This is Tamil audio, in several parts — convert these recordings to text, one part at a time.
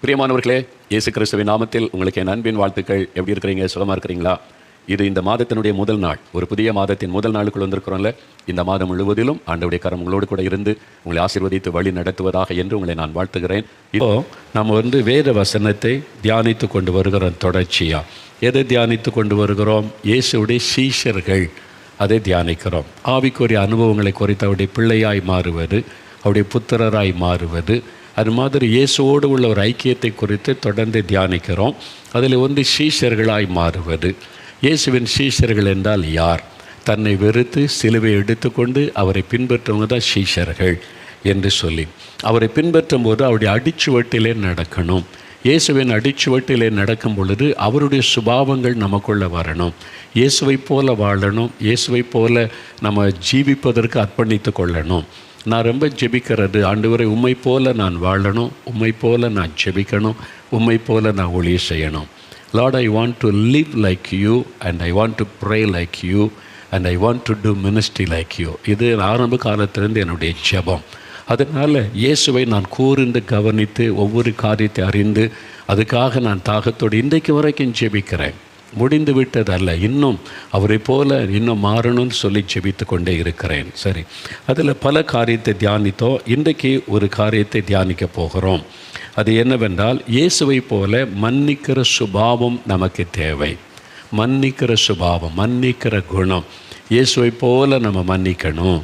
பிரியமானவர்களே, இயேசு கிறிஸ்துவின் நாமத்தில் உங்களுக்கு என் அன்பின் வாழ்த்துக்கள். எப்படி இருக்கிறீங்க? சுகமாக இருக்கிறீங்களா? இது இந்த மாதத்தினுடைய முதல் நாள், ஒரு புதிய மாதத்தின் முதல் நாளுக்குள் வந்திருக்கிறோம்ல. இந்த மாதம் முழுவதிலும் ஆண்டவருடைய கரம் உங்களோடு கூட இருந்து உங்களை ஆசீர்வதித்து வழி நடத்துவதாக என்று உங்களை நான் வாழ்த்துகிறேன். இப்போ நம்ம வேத வசனத்தை தியானித்து கொண்டு வருகிறோம். தொடர்ச்சியாக எதை தியானித்து கொண்டு வருகிறோம்? இயேசுடைய சீஷர்கள், அதை தியானிக்கிறோம். ஆவிக்குரிய அனுபவங்களை குறித்து அவருடைய பிள்ளையாய் மாறுவது, அவருடைய புத்திரராய் மாறுவது, அது மாதிரி இயேசுவோடு உள்ள ஒரு ஐக்கியத்தை குறித்து தொடர்ந்து தியானிக்கிறோம். அதில் சீஷர்களாய் மாறுவது. இயேசுவின் சீஷர்கள் என்றால் யார்? தன்னை வெறுத்து சிலுவை எடுத்துக்கொண்டு அவரை பின்பற்றவங்க தான் சீஷர்கள் என்று சொல்லி, அவரை பின்பற்றும் போது அவருடைய அடிச்சுவட்டிலே நடக்கணும். இயேசுவின் அடிச்சுவட்டிலே நடக்கும் பொழுது அவருடைய சுபாவங்கள் நமக்குள்ளே வரணும். இயேசுவை போல வாழணும். இயேசுவை போல நம்ம ஜீவிப்பதற்கு அர்ப்பணித்து கொள்ளணும். நான் ரொம்ப ஜெபிக்கிறது, ஆண்டவரே உம்மை போல நான் வாழணும், உம்மை போல நான் ஜெபிக்கணும், உம்மை போல நான் ஊழியம் செய்யணும். Lord, I want to live like you and I want to pray like you and I want to do ministry like you. இது ஆரம்ப காலத்திலிருந்து என்னுடைய ஜெபம். அதனால் இயேசுவை நான் கூர்ந்து கவனித்து ஒவ்வொரு காரியத்தை அறிந்து அதுக்காக நான் தாகத்தோடு இன்றைக்கு வரைக்கும் ஜெபிக்கிறேன். முடிந்து விட்டதல்ல, இன்னும் அவரை போல இன்னும் மாறணும்னு சொல்லி ஜெபித்து கொண்டே இருக்கிறேன். சரி, அதில் பல காரியத்தை தியானித்தோம். இன்றைக்கு ஒரு காரியத்தை தியானிக்க போகிறோம். அது என்னவென்றால், இயேசுவை போல மன்னிக்கிற சுபாவம் நமக்கு தேவை. மன்னிக்கிற சுபாவம், மன்னிக்கிற குணம். இயேசுவை போல நம்ம மன்னிக்கணும்.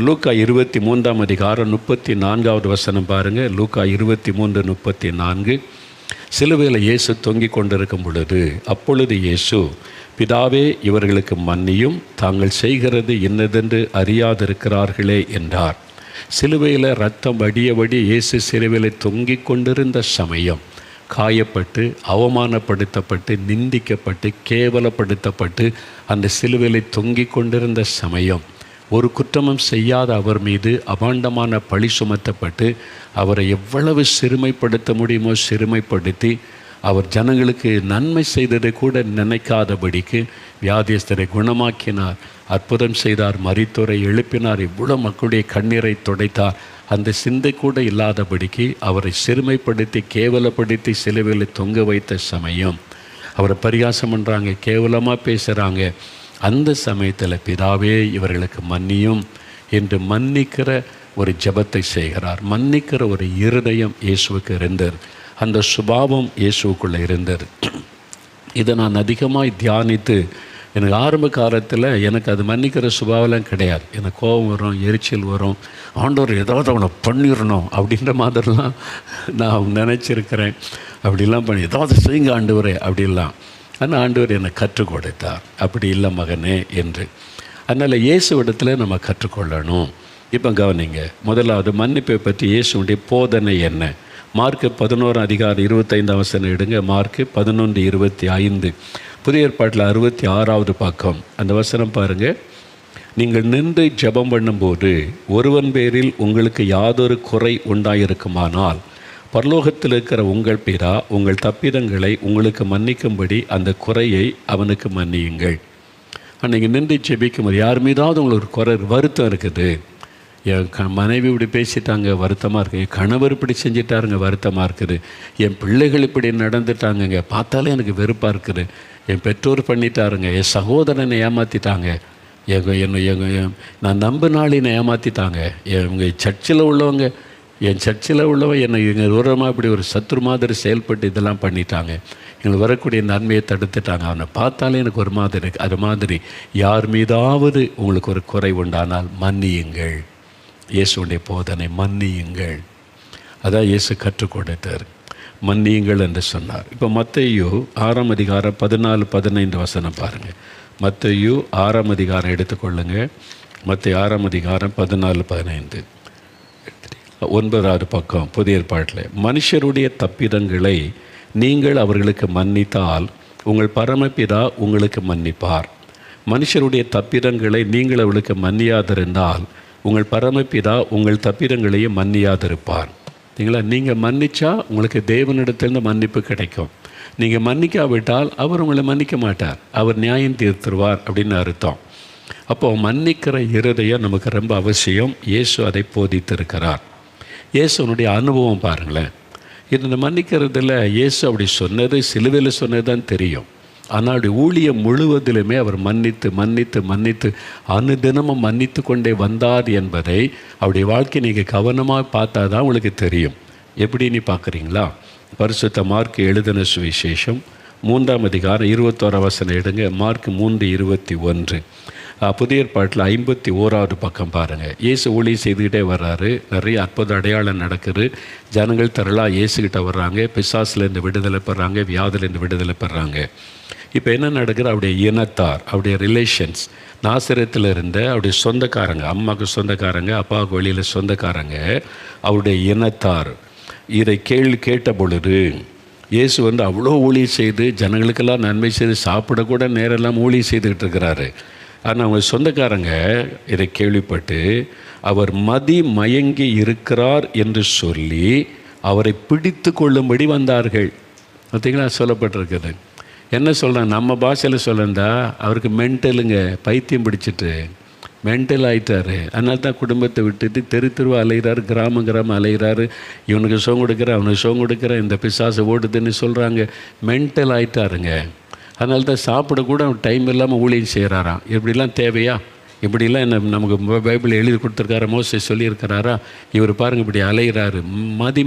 லூக்கா 23:34 வசனம் பாருங்கள். லூக்கா 23:34. சிலுவையில் இயேசு தொங்கிக் கொண்டிருக்கும் பொழுது, அப்பொழுது இயேசு, பிதாவே இவர்களுக்கு மன்னியும், தாங்கள் செய்கிறது இன்னதென்று அறியாதிருக்கிறார்களே என்றார். சிலுவையில் ரத்தம் வடிய இயேசு சிலுவையில் தொங்கிக் கொண்டிருந்த சமயம், காயப்பட்டு அவமானப்படுத்தப்பட்டு நிந்திக்கப்பட்டு கேவலப்படுத்தப்பட்டு அந்த சிலுவையில் தொங்கிக் கொண்டிருந்த சமயம், ஒரு குற்றமும் செய்யாத அவர் மீது அபாண்டமான பழி சுமத்தப்பட்டு அவரை எவ்வளவு சிறுமைப்படுத்த முடியுமோ சிறுமைப்படுத்தி, அவர் ஜனங்களுக்கு நன்மை செய்ததை கூட நினைக்காதபடிக்கு வியாதியஸ்தரை குணமாக்கினார், அற்புதம் செய்தார், மரித்தோரை எழுப்பினார், இவ்வளோ மக்களுடைய கண்ணீரை துடைத்தார். அந்த சிந்தை கூட இல்லாதபடிக்கு அவரை சிறுமைப்படுத்தி கேவலப்படுத்தி சிலுவையில் தொங்க வைத்த சமயம், அவரை பரிகாசம் பண்ணுறாங்க, கேவலமாக பேசுகிறாங்க. அந்த சமயத்தில் பிதாவே இவர்களுக்கு மன்னியும் என்று மன்னிக்கிற ஒரு ஜெபத்தை செய்கிறார். மன்னிக்கிற ஒரு இருதயம் இயேசுவுக்கு இருந்தது. அந்த சுபாவம் இயேசுவுக்குள்ளே இருந்தது. இதை நான் அதிகமாக தியானித்து, எனக்கு ஆரம்ப காலத்தில் எனக்கு அது மன்னிக்கிற சுபாவெல்லாம் கிடையாது. எனக்கு கோபம் வரும், எரிச்சல் வரும், ஆண்டவர் ஏதாவது அவனை பண்ணிடணும் அப்படின்ற மாதிரிலாம் நான் நினச்சிருக்கிறேன். அப்படிலாம் பண்ணி ஏதாவது செய்யுங்க ஆண்டவரே அப்படிலாம். ஆனால் ஆண்டவர் என்னை கற்றுக் கொடுத்தார், அப்படி இல்லை மகனே என்று. அதனால் இயேசுவிடத்தில் நம்ம கற்றுக்கொள்ளணும். இப்போ கவனிங்க, முதலாவது மன்னிப்பை பற்றி இயேசுடைய போதனை என்ன? மார்க் 11:25 எடுங்க. மார்க் 11:25, புதிய ஏற்பாட்டில் 66வது பக்கம். அந்த வசனம் பாருங்கள். நீங்கள் நின்று ஜெபம் பண்ணும்போது ஒருவன் பேரில் உங்களுக்கு யாதொரு குறை உண்டாயிருக்குமானால், பரலோகத்தில் இருக்கிற உங்கள் பிதா உங்கள் தப்பிதங்களை உங்களுக்கு மன்னிக்கும்படி அந்த குறையை அவனுக்கு மன்னியுங்கள். அன்றைக்கி நின்று ஜெபிக்கும் போது யார் மீதாவது உங்களுக்கு குறை வருத்தம் இருக்குது, என் மனைவி இப்படி பேசிட்டாங்க வருத்தமாக இருக்குது, என் கணவர் இப்படி செஞ்சிட்டாருங்க வருத்தமாக இருக்குது, என் பிள்ளைகள் இப்படி நடந்துட்டாங்கங்க பார்த்தாலே எனக்கு வெறுப்பாக இருக்குது, என் பெற்றோர் பண்ணிட்டாருங்க, என் சகோதரனை ஏமாற்றிட்டாங்க, நான் நம்பினாலினை ஏமாற்றிட்டாங்க, எங்கள் சர்ச்சில் உள்ளவங்க என்னை எங்கள் தூரமாக இப்படி ஒரு சத்ரு மாதிரி செயல்பட்டு இதெல்லாம் பண்ணிட்டாங்க, எங்களுக்கு வரக்கூடிய நன்மையை தடுத்துட்டாங்க, அவனை பார்த்தாலே எனக்கு ஒரு மாதிரி இருக்குது. அது மாதிரி யார் மீதாவது உங்களுக்கு ஒரு குறை உண்டானால் மன்னியுங்கள். இயேசுடைய போதனை மன்னியுங்கள். அதான் இயேசு கற்றுக் கொடுத்தார், மன்னியுங்கள் என்று சொன்னார். இப்போ மத்தேயு 6:14-15 வசனம் பாருங்கள். மத்தேயு 6 எடுத்துக்கொள்ளுங்க. மத்தேயு 6 14-15, 9வது பக்கம், புதிய ஏற்பாட்டில். மனுஷருடைய தப்பிதங்களை நீங்கள் அவர்களுக்கு மன்னித்தால் உங்கள் பரமபிதா உங்களுக்கு மன்னிப்பார். மனுஷருடைய தப்பிதங்களை நீங்கள் அவர்களுக்கு மன்னியாதிருந்தால் உங்கள் பரமபிதா உங்கள் தப்பிதங்களையும் மன்னியாதிருப்பார். நீங்கள் மன்னிச்சா உங்களுக்கு தேவனிடத்திலிருந்து மன்னிப்பு கிடைக்கும். நீங்கள் மன்னிக்காவிட்டால் அவர் உங்களை மன்னிக்க மாட்டார், அவர் நியாயம் தீர்த்துருவார் அப்படின்னு அர்த்தம். அப்போது மன்னிக்கிற இருதயம் நமக்கு ரொம்ப அவசியம். இயேசு அதை போதித்திருக்கிறார். இயேசுனுடைய அனுபவம் பாருங்களேன். இந்த மன்னிக்கிறதுல இயேசு அப்படி சொன்னது சிலுவையில் சொன்னது தான் தெரியும். ஆனால் அப்படி ஊழியம் முழுவதிலுமே அவர் மன்னித்து மன்னித்து மன்னித்து அனுதினமும் மன்னித்து கொண்டே வந்தார் என்பதை அவருடைய வாழ்க்கை நீங்கள் கவனமாக பார்த்தா தான் உங்களுக்கு தெரியும். எப்படின்னு பார்க்குறீங்களா? பரிசுத்த மார்க் எழுதின சுவிசேஷம் 3ஆம் அதிகாரம் 21 வசனம் எடுங்க. மார்க் 3:21. புதிய ஏற்பாட்டில் 51வது பக்கம் பாருங்கள். இயேசு ஊழியம் செய்துக்கிட்டே வர்றாரு. நிறைய அற்புத அடையாளம் நடக்குது. ஜனங்கள் திரளாக இயேசுக்கிட்ட வர்றாங்க. பிசாசுலேருந்து விடுதலை பெறாங்க, வியாதிலேருந்து விடுதலை பெறாங்க. இப்போ என்ன நடக்குது? அவருடைய இனத்தார், அவருடைய ரிலேஷன்ஸ், நாசரத்தில் இருந்த அவருடைய சொந்தக்காரங்க, அம்மாவுக்கு சொந்தக்காரங்க, அப்பாவுக்கு வெளியில் சொந்தக்காரங்க, அவருடைய இனத்தார் இதை கேட்ட பொழுது இயேசு அவ்வளோ ஊழியம் செய்து ஜனங்களுக்கெல்லாம் நன்மை செய்து சாப்பிடக்கூட நேரெல்லாம் ஊழியம் செய்துக்கிட்டு இருக்கிறாரு. ஆனால் அவங்க சொந்தக்காரங்க இதை கேள்விப்பட்டு அவர் மயங்கி இருக்கிறார் என்று சொல்லி அவரை பிடித்து கொள்ளும்படி வந்தார்கள். பார்த்தீங்களா? சொல்லப்பட்டிருக்குது. என்ன சொல்கிறாங்க? நம்ம பாஷையில் சொல்லண்டா அவருக்கு மென்டலுங்க, பைத்தியம் பிடிச்சிட்டு மென்டல் ஆகிட்டார். அதனால தான் குடும்பத்தை விட்டுட்டு தெருவா அலைகிறாரு, கிராமம் அலைகிறாரு. இவனுக்கு சோங் கொடுக்குற, அவனுக்கு சோங் கொடுக்குற, இந்த பிசாசை ஓடுதுன்னு சொல்கிறாங்க. மென்டல் ஆகிட்டாருங்க. அதனால தான் சாப்பிடக்கூட டைம் இல்லாமல் ஊழியம் செய்கிறாராம். இப்படிலாம் தேவையா? இப்படிலாம் என்ன நமக்கு பைபிள் எழுதி கொடுத்துருக்காரா? மோசே சொல்லியிருக்கிறாரா? இவர் பாருங்கள் இப்படி அலைகிறாரு,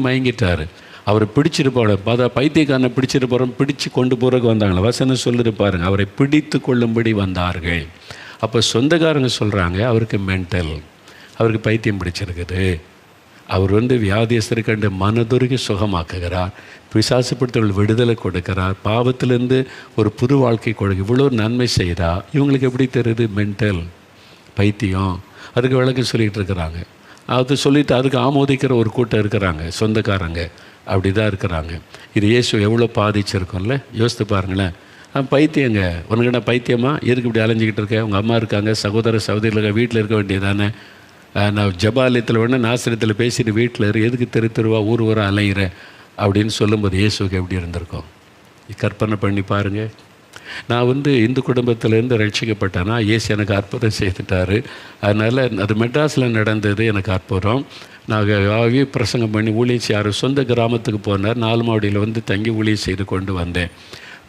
மயங்கிட்டார். அவரை பிடிச்சிட்டு போகிற பைத்தியக்காரனை பிடிச்சிட்டு போகிறோம், பிடிச்சி கொண்டு போகிறதுக்கு வந்தாங்களா? வசனம் சொல்லிட்டு பாருங்கள், அவரை பிடித்து கொள்ளும்படி வந்தார்கள். அப்போ சொந்தக்காரங்க சொல்கிறாங்க அவருக்கு மென்டல், அவருக்கு பைத்தியம் பிடிச்சிருக்குது. அவர் வியாதியஸ்தரை கண்டு மனதுருகி சுகமாக்குகிறார், பிசாசுப்படுத்தவர்கள் விடுதலை கொடுக்கிறார், பாவத்திலேருந்து ஒரு புது வாழ்க்கை கொடுக்க இவ்வளோ நன்மை செய்கிறா. இவங்களுக்கு எப்படி தெரியுது? மென்டல், பைத்தியம். அதுக்கு விளக்கம் சொல்லிகிட்டு இருக்கிறாங்க. அது சொல்லிவிட்டு அதுக்கு ஆமோதிக்கிற ஒரு கூட்டம் இருக்கிறாங்க, சொந்தக்காரங்க அப்படி தான் இருக்கிறாங்க. இது இயேசு எவ்வளோ பாதிச்சிருக்கோம்ல, யோசித்து பாருங்களேன். பைத்தியங்க, உனக்கு என்ன பைத்தியமா? எதுக்கு இப்படி அலைஞ்சிக்கிட்டு இருக்கேன்? உங்கள் அம்மா இருக்காங்க, சகோதர சகோதரிகள் வீட்டில் இருக்க வேண்டியதானே? நான் ஜபாலயத்தில் வேணால் நாசரத்தில் பேசிட்டு வீட்டில் எதுக்கு தெருவா ஊர் அலைகிறேன் அப்படின்னு சொல்லும்போது இயேசுக்கு எப்படி இருந்திருக்கும்? கற்பனை பண்ணி பாருங்கள். நான் இந்து குடும்பத்திலேருந்து ரட்சிக்கப்பட்டேன்னா இயேசு எனக்கு அற்புதம் செய்துட்டார். அதனால் அது மெட்ராஸில் நடந்தது எனக்கு அற்புதம். நாங்கள் பிரசங்கம் பண்ணி ஊழியம் செய்ய சொந்த கிராமத்துக்கு போனார். 4 மாடியில் தங்கி ஊழியம் செய்து கொண்டு வந்தேன்.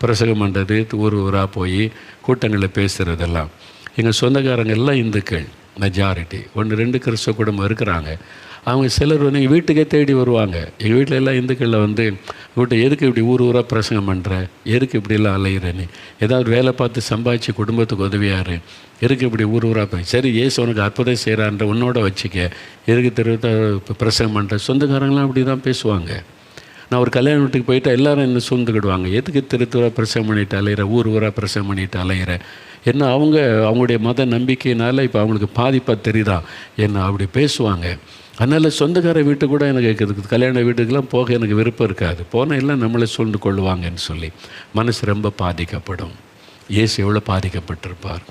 பிரசங்கம் பண்ணுறது, ஊராக போய் கூட்டங்களில் பேசுகிறதெல்லாம். எங்கள் சொந்தக்காரங்க எல்லாம் இந்துக்கள், மெஜாரிட்டி. 1-2 கிறிஸ்தவ குடும்பம் இருக்கிறாங்க. அவங்க சிலர் எங்கள் வீட்டுக்கே தேடி வருவாங்க. எங்கள் வீட்டில் எல்லாம் இந்துக்களில் வீட்டை எதுக்கு இப்படி ஊராக பிரசங்கம் பண்ணுற, எதுக்கு இப்படிலாம் அலையிறேன்னு, ஏதாவது வேலை பார்த்து சம்பாதிச்சு குடும்பத்துக்கு உதவியாரு, எதுக்கு இப்படி ஊராக போய், சரி இயேசு உனக்கு அற்புதம் செய்கிறான்ற உன்னோட வச்சுக்க, எதுக்கு பிரசங்கம் பண்ணுற. சொந்தக்காரங்களாம் அப்படி தான் பேசுவாங்க. நான் ஒரு கல்யாண வீட்டுக்கு போயிட்டா எல்லோரும் என்ன சூழ்ந்துக்கிடுவாங்க, எதுக்கு திருத்தூராக பிரசங்கம் பண்ணிட்டு அலையிற, ஊராக பிரசங்கம் பண்ணிட்டு அலையிற. என்ன அவங்களுடைய மத நம்பிக்கையினால் இப்போ அவங்களுக்கு பாதிப்பாக தெரியுதா என்ன அப்படி பேசுவாங்க. அதனால் சொந்தக்கார வீட்டுக்கு கூட எனக்கு கல்யாண வீட்டுக்கெலாம் போக எனக்கு விருப்பம் இருக்காது. போனால் எல்லாம் நம்மளை சூழ்ந்து கொள்ளுவாங்கன்னு சொல்லி மனசு ரொம்ப பாதிக்கப்படும். இயேசு எவ்வளோ பாதிக்கப்பட்டிருப்பார்.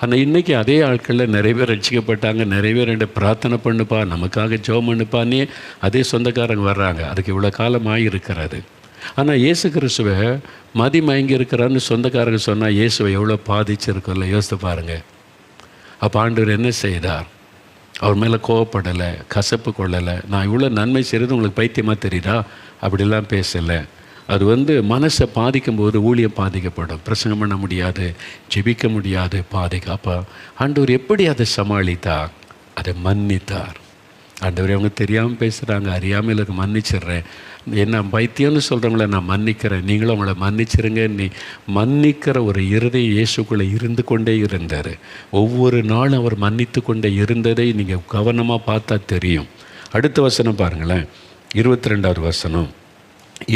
ஆனால் இன்றைக்கி அதே ஆட்களில் நிறைய பேர் ரட்சிக்கப்பட்டாங்க. நிறைய பேர் ரெண்டு பிரார்த்தனை பண்ணுப்பா, நமக்காக ஜெபம் பண்ணுப்பான்னே அதே சொந்தக்காரங்க வர்றாங்க. அதுக்கு இவ்வளோ காலமாக இருக்கிறது. ஆனால் இயேசு கிறிஸ்துவை மயங்கி இருக்கிறான்னு சொந்தக்காரங்க சொன்னால் இயேசுவை எவ்வளோ பாதிச்சிருக்கோம்ல, யோசித்து பாருங்கள். அப்போ ஆண்டவர் என்ன செய்தார்? அவர் மேலே கோவப்படலை, கசப்பு கொள்ளலை. நான் இவ்வளோ நன்மை செய்கிறது உங்களுக்கு பைத்தியமாக தெரியுதா? அப்படிலாம் பேசலை. அது மனசை பாதிக்கும்போது ஊழியம் பாதிக்கப்படும். பிரசங்கம் பண்ண முடியாது, ஜெபிக்க முடியாது, அப்போ ஆண்டவர் எப்படி அதை சமாளித்தார்? அதை மன்னித்தார். ஆண்டவர் அவங்க தெரியாமல் பேசுகிறாங்க, அறியாமல் எனக்கு மன்னிச்சிடுறேன், என்ன பைத்தியம்னு சொல்கிறவங்கள நான் மன்னிக்கிறேன், நீங்களும் அவங்கள மன்னிச்சிருங்க. நீ மன்னிக்கிற ஒரு இருதயம் இயேசுக்குள்ளே இருந்து கொண்டே இருந்தார். ஒவ்வொரு நாளும் அவர் மன்னித்து கொண்டே இருந்ததை நீங்கள் கவனமாக பார்த்தா தெரியும். அடுத்த வசனம் பாருங்களேன், 22வது வசனம்.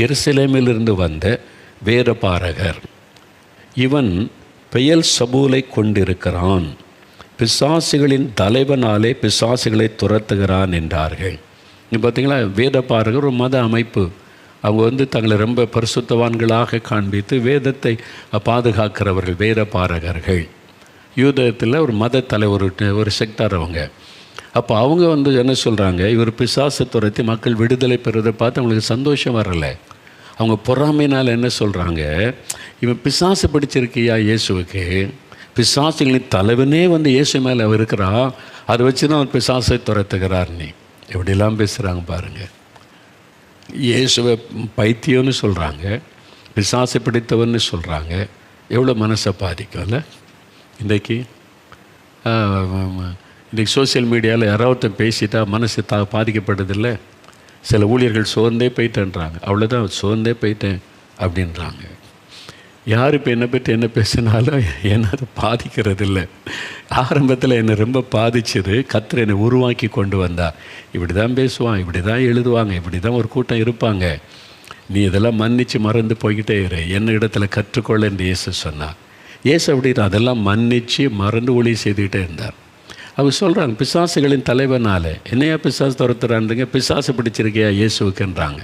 எருசலேமிலிருந்து வந்த வேதபாரகர், இவன் பெயல்செபூலை கொண்டிருக்கிறான், பிசாசுகளின் தலைவனாலே பிசாசுகளை துரத்துகிறான் என்றார்கள். இப்போ பார்த்தீங்களா, வேதபாரகர் ஒரு மத அமைப்பு. அவங்க தங்களை ரொம்ப பரிசுத்தவான்களாக காண்பித்து வேதத்தை பாதுகாக்கிறவர்கள் வேதபாரகர்கள். யூதத்தில் ஒரு மத தலைவர், ஒரு செக்டார் அவங்க. அப்போ அவங்க என்ன சொல்கிறாங்க, இவர் பிசாசை துரத்தி மக்கள் விடுதலை பெறுவதை பார்த்து அவங்களுக்கு சந்தோஷம் வரலை. அவங்க பொறாமையினால் என்ன சொல்கிறாங்க, இவன் பிசாசு பிடிச்சிருக்கியா இயேசுவுக்கு, பிசாசுகளின் தலைவனே இயேசு மேலே அவர் இருக்கிறா, அதை வச்சு தான் அவர் பிசாசை துரத்துகிறார். நீ எப்படிலாம் பேசுகிறாங்க பாருங்கள். இயேசுவை பைத்தியம்னு சொல்கிறாங்க, பிசாசு பிடித்தவன்னு சொல்கிறாங்க. எவ்வளோ மனசை பாதிக்கும்ல. இன்றைக்கி சோசியல் மீடியாவில் யாராவது பேசிட்டா மனசு பாதிக்கப்படுதில்லை. சில ஊழியர்கள் சோர்ந்தே போயிட்டேன்றாங்க. அவ்வளோதான், சோர்ந்தே போயிட்டேன் அப்படின்றாங்க. யார் இப்போ என்னை பற்றி என்ன பேசினாலும் என்னை அதை பாதிக்கிறது இல்லை. ஆரம்பத்தில் என்னை ரொம்ப பாதிச்சது கர்த்தர் என்னை உருவாக்கி கொண்டு வந்தார். இப்படி தான் பேசுவான், இப்படி தான் எழுதுவாங்க, இப்படி தான் ஒரு கூட்டம் இருப்பாங்க, நீ இதெல்லாம் மன்னித்து மறந்து போய்கிட்டே இரு, என்ன இடத்துல கற்றுக்கொள்ள என்று இயேசு சொன்னார். இயேசு அப்படின்னு அதெல்லாம் மன்னித்து மறந்து ஒளி செய்துக்கிட்டே இருந்தார். அவர் சொல்கிறாங்க, பிசாசுகளின் தலைவனால் என்னையா பிசாசு துரத்துறான்றீங்க, பிசாசு பிடிச்சிருக்கியா இயேசுக்குன்றாங்க.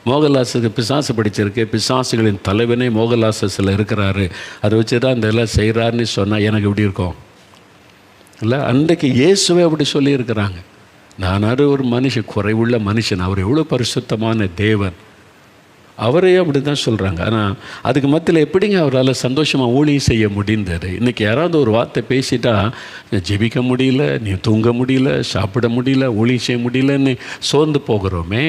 மோகன்லாஸுக்கு பிசாசு பிடிச்சிருக்கு, பிசாசுகளின் தலைவனே மோகன்லாஸில் இருக்கிறாரு, அதை வச்சு தான் இந்த எல்லாம் செய்கிறாருன்னு சொன்னால் எனக்கு எப்படி இருக்கும் இல்லை? அன்றைக்கு இயேசுவே அப்படி சொல்லியிருக்கிறாங்க. நானாரு ஒரு மனுஷன், குறைவுள்ள மனுஷன், அவர் எவ்வளோ பரிசுத்தமான தேவன், அவரே அப்படி தான் சொல்கிறாங்க. ஆனால் அதுக்கு மத்தியில் எப்படிங்க அவரால் சந்தோஷமாக ஊழியம் செய்ய முடிந்தது? இன்றைக்கி யாராவது ஒரு வார்த்தை பேசிட்டா ஜெபிக்க முடியல, நீ தூங்க முடியல, சாப்பிட முடியல, ஊழியம் செய்ய முடியலன்னு சோர்ந்து போகிறோமே.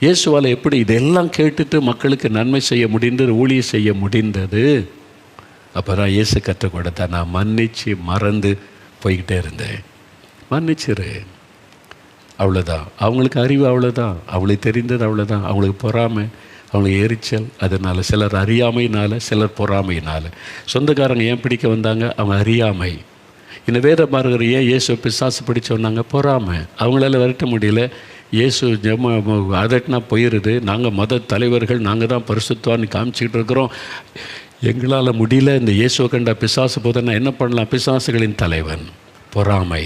இயேசுவால் எப்படி இதெல்லாம் கேட்டுட்டு மக்களுக்கு நன்மை செய்ய முடிந்தது, ஊழியம் செய்ய முடிந்தது? அப்போ தான் இயேசு கற்றுக் கொடுத்தா, நான் மன்னித்து மறந்து போய்கிட்டே இருந்தேன். மன்னிச்சிரு, அவ்வளோதான். அவங்களுக்கு அறிவு அவ்வளோதான், அவங்களுக்கு தெரிந்தது அவ்வளோதான். அவங்களுக்கு பொறாமை, அவங்களுக்கு எரிச்சல், அதனால் சிலர் அறியாமையினால், சிலர் பொறாமையினால். சொந்தக்காரங்க ஏன் பிடிக்க வந்தாங்க? அவங்க அறியாமை. இந்த வேத மார்கர் ஏன் இயேசு பிசாசு பிடிச்ச வந்தாங்க? பொறாமை. அவங்களால விரட்ட முடியல. இயேசு அதட்டினா போயிடுது, நாங்கள் மத தலைவர்கள், நாங்கள் தான் பரிசுத்தவான்னு காமிச்சிக்கிட்டு இருக்கிறோம், எங்களால் முடியல, இந்த இயேசுவை கண்டா பிசாசு போதுன்னா என்ன பண்ணலாம்? பிசாசுகளின் தலைவன் பொறாமை.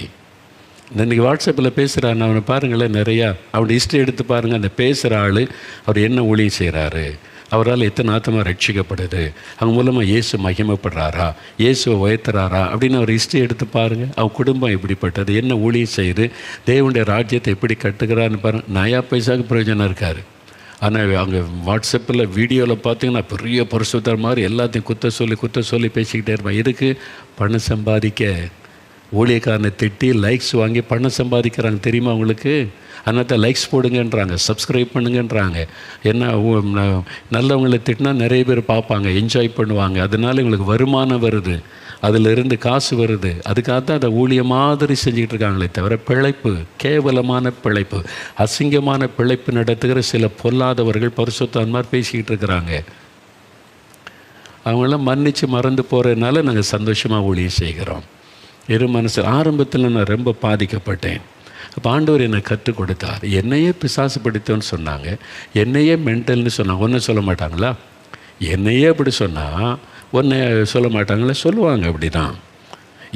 இன்றைக்கி வாட்ஸ்அப்பில் பேசுகிறான், அவனை பாருங்களேன், நிறையா அவனோட ஹிஸ்ட்ரி எடுத்து பாருங்கள். அந்த பேசுகிற ஆள் அவர் என்ன ஊழியம் செய்கிறாரு, அவரால் எத்தனை ஆத்மா ரட்சிக்கப்படுது, அவங்க மூலமாக இயேசு மகிமைப்படுறாரா, இயேசுவை உயர்த்துறாரா அப்படின்னு அவர் ஹிஸ்ட்ரி எடுத்து பாருங்கள். அவன் குடும்பம் எப்படிப்பட்டது, என்ன ஊழியம் செய்யுது, தேவனுடைய ராஜ்யத்தை எப்படி கட்டுக்கிறான்னு பாருங்கள். நயா பைசாவுக்கு பிரயோஜனம் இருக்கார். ஆனால் அங்கே வாட்ஸ்அப்பில் வீடியோவில் பார்த்தீங்கன்னா பெரிய பரிசுத்தர் மாதிரி எல்லாத்தையும் குத்த சொல்லி பேசிக்கிட்டே இருப்பான். எதுக்கு? பணம் சம்பாதிக்க. ஊழியக்காரனை திட்டி லைக்ஸ் வாங்கி பணம் சம்பாதிக்கிறாங்க, தெரியுமா அவங்களுக்கு? அதனால் லைக்ஸ் போடுங்கன்றாங்க, சப்ஸ்கிரைப் பண்ணுங்கன்றாங்க. என்ன நல்லவங்களை திட்டினா நிறைய பேர் பார்ப்பாங்க, என்ஜாய் பண்ணுவாங்க, அதனால் இவங்களுக்கு வருமானம் வருது, அதிலிருந்து காசு வருது. அதுக்காக தான் அதை ஊழிய மாதிரி செஞ்சுக்கிட்டு இருக்காங்களே தவிர பிழைப்பு, கேவலமான பிழைப்பு, அசிங்கமான பிழைப்பு நடத்துகிற சில பொல்லாதவர்கள் பரிசுத்தவான்மார் பேசிக்கிட்டு இருக்கிறாங்க. அவங்களாம் மன்னித்து மறந்து போகிறதுனால நாங்கள் சந்தோஷமாக ஊழியம் செய்கிறோம். மனசு ஆரம்பத்தில் நான் ரொம்ப பாதிக்கப்பட்டேன். அப்போ ஆண்டவர் என்னை கற்றுக் கொடுத்தார். என்னையே பிசாசு பிடித்தோன்னு சொன்னாங்க, என்னையே மென்டல்னு சொன்னாங்க. ஒன்றை சொல்ல மாட்டாங்களா? என்னையே அப்படி சொன்னால் ஒன்றை சொல்ல மாட்டாங்களா? சொல்லுவாங்க. அப்படி தான்.